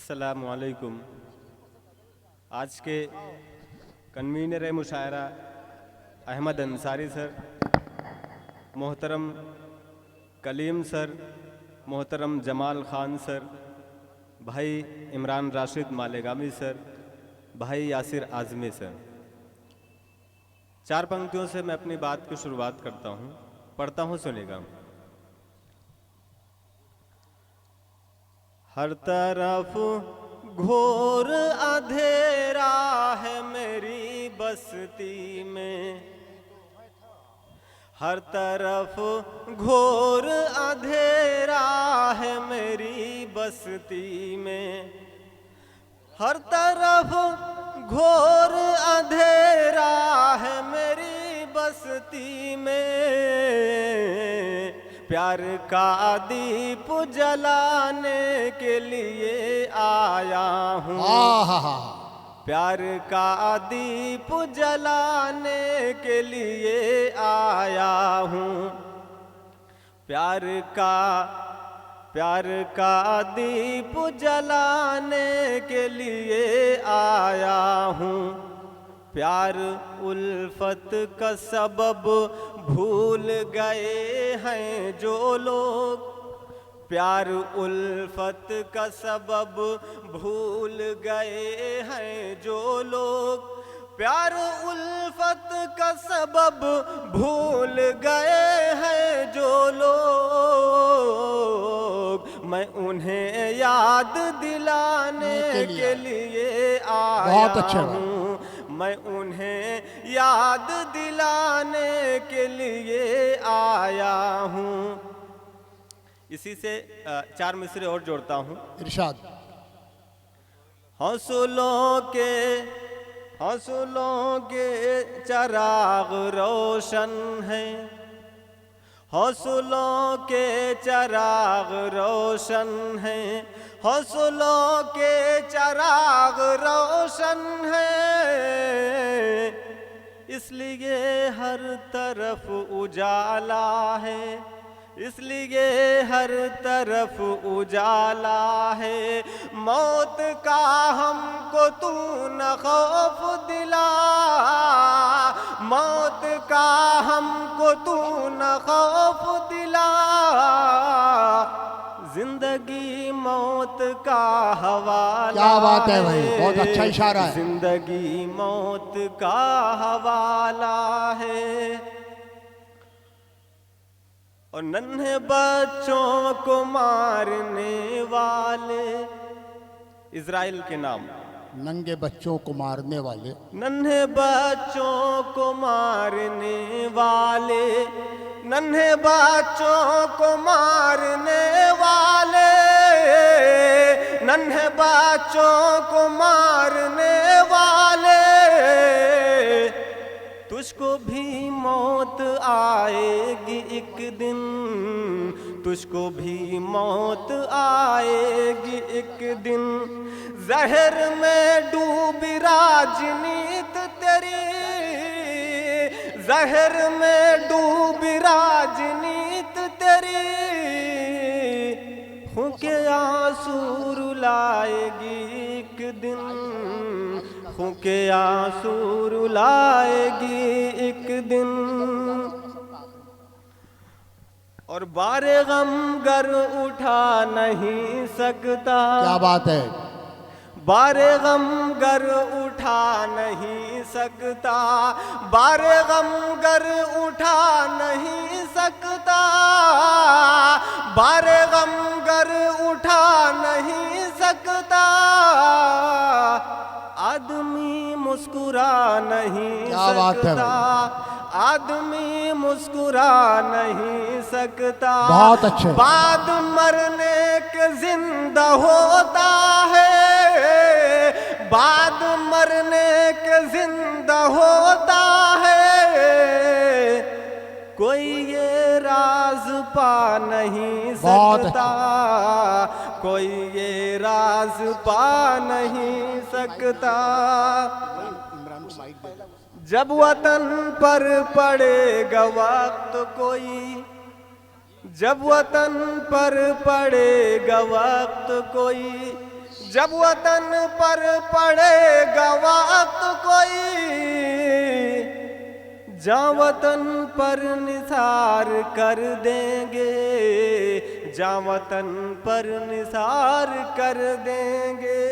अस्सलामु अलैकुम। आज के कन्वीनर मुशायरा अहमद अंसारी सर, मोहतरम कलीम सर, मोहतरम जमाल ख़ान सर, भाई इमरान राशिद मालेगामी सर, भाई यासिर आज़मी सर। चार पंक्तियों से मैं अपनी बात की शुरुआत करता हूँ, पढ़ता हूँ, सुनेगा। हर तरफ घोर अंधेरा है मेरी बस्ती में, हर तरफ घोर अंधेरा है मेरी बस्ती में, हर तरफ घोर अंधेरा है मेरी बस्ती में। प्यार का दीप जलाने के लिए आया हूँ, प्यार का दीप जलाने के लिए आया हूँ, प्यार का दीप जलाने के लिए आया हूँ। प्यार उल्फत का सबब भूल गए हैं जो लोग, प्यार उल्फत का सबब भूल गए हैं जो लोग, प्यार उल्फत का सबब भूल गए हैं जो लोग। मैं उन्हें याद दिलाने के लिए आया हूँ, मैं उन्हें याद दिलाने के लिए आया हूँ। इसी से चार मिसरे और जोड़ता हूँ। इरशाद। हौसलों के चराग रोशन हैं, हौसलों के चराग रोशन हैं, हौसलों के चराग रोशन हैं, इसलिए हर तरफ उजाला है, इसलिए हर तरफ उजाला है। मौत का हमको तू न खौफ दिला, मौत का हमको तू न खौफ दिला, जिंदगी मौत का हवाला। क्या बात है भाई, बहुत अच्छा इशारा है। जिंदगी मौत का हवाला है। और नन्हे बच्चों को मारने वाले, इज़राइल के नाम, नंगे बच्चों को मारने वाले, नन्हे बच्चों को मारने वाले, नन्हे बच्चों को मारने वाले, नन्हे बच्चों को मारने वाले, तुझको भी मौत आएगी एक दिन, तुझको भी मौत आएगी एक दिन। जहर में डूबी राजनीत तेरी, जहर में डूबी राजनीत तेरी, खूंके आंसू रुलाएगी एक दिन, खूंके आंसू रुलाएगी एक दिन। और बारे गम गर उठा नहीं सकता, क्या बात है, बारे गम गर उठा नहीं सकता, बारे गम गर उठा नहीं सकता, बारे गम गर उठा नहीं सकता, आदमी मुस्कुरा नहीं सकता, आदमी मुस्कुरा नहीं सकता। बहुत अच्छे। बाद मरने के जिंदा होता है, बाद मरने के जिंदा होता है, कोई ये राज पा नहीं सकता, कोई ये राज पा नहीं सकता। जब वतन पर पड़ेगा वक्त कोई, जब वतन पर पड़ेगा वक्त कोई, जब वतन पर पड़ेगा वक्त कोई, जहाँ वतन पर निसार कर देंगे, जहाँ वतन पर निसार कर देंगे,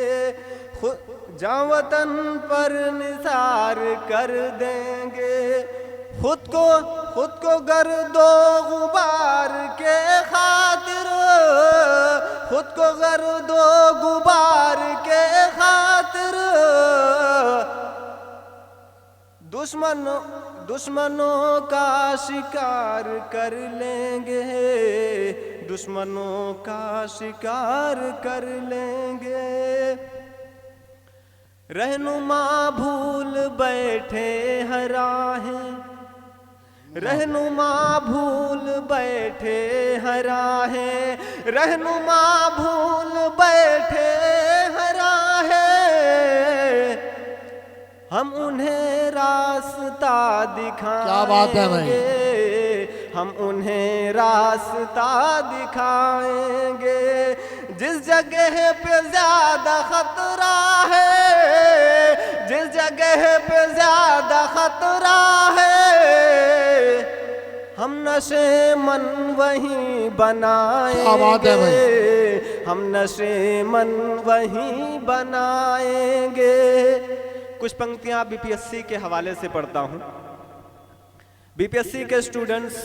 जहाँ वतन पर निसार कर देंगे, खुद को गर्दो गुबार के खातिर, खुद को गर्दो गुबार के खातिर, दुश्मनों का शिकार कर लेंगे, दुश्मनों का शिकार कर लेंगे। रहनुमा भूल बैठे हैं राहें, रहनुमा भूल बैठे हैं राहें, रहनुमा भूल बैठे हैं राहें, हम उन्हें रास्ता दिखाएंगे। क्या बात है भाई, हम उन्हें रास्ता दिखाएंगे। जिस जगह पे ज्यादा खतरा है, जिस जगह पे ज्यादा खतरा है, हम नशे मन वहीं बनाएंगे, हम नशे मन वहीं बनाएंगे। कुछ पंक्तियां बीपीएससी के हवाले से पढ़ता हूं। बीपीएससी के स्टूडेंट्स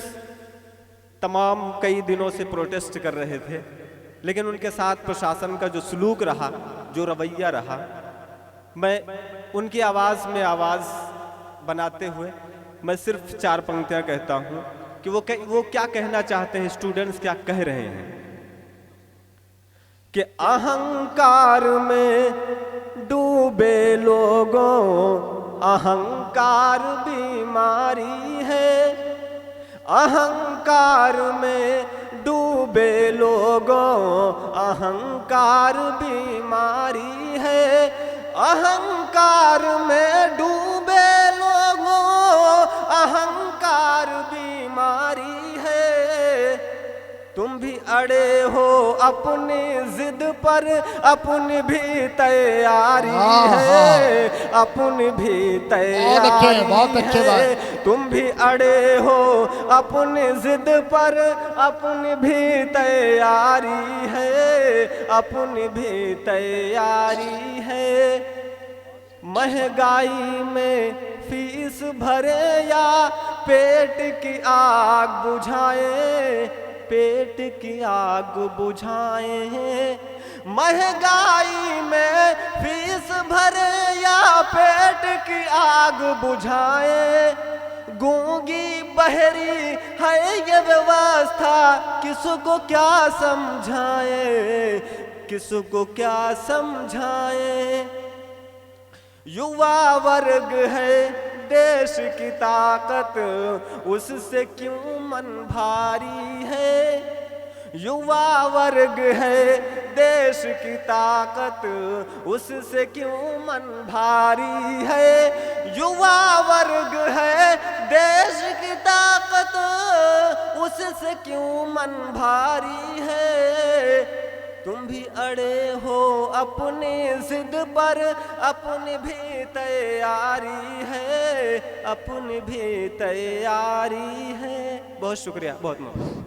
तमाम कई दिनों से प्रोटेस्ट कर रहे थे, लेकिन उनके साथ प्रशासन का जो सलूक रहा, जो रवैया रहा, मैं उनकी आवाज़ में आवाज़ बनाते हुए मैं सिर्फ 4 पंक्तियां कहता हूं कि वो क्या कहना चाहते हैं, स्टूडेंट्स क्या कह रहे हैं। कि अहंकार में डूबे लोगों, अहंकार बीमारी है, अहंकार में डूबे लोगों, अहंकार बीमारी है, अहंकार में डूबे लोगों, अहंकार बीमारी है। तुम भी अड़े हो अपनी जिद पर, अपनी भी तैयारी है, अपनी भी तैयारी बहुत अच्छे है। तुम भी अड़े हो अपनी जिद पर, अपनी भी तैयारी है, अपनी भी तैयारी है। महंगाई में फीस भरे या पेट की आग बुझाए, पेट की आग बुझाएं। महंगाई में फीस भरे या पेट की आग बुझाएं। गूंगी बहरी है ये व्यवस्था, किसको क्या समझाएं, किसको क्या समझाएं। युवा वर्ग है देश की ताकत, उससे क्यों मन भारी है। युवा वर्ग है देश की ताकत, उससे क्यों मन भारी है। युवा वर्ग है देश की ताकत, उससे क्यों मन भारी है। तुम भी अड़े हो अपनी जिद पर, अपनी भी तैयारी है, अपनी भी तैयारी है। बहुत शुक्रिया, बहुत बहुत।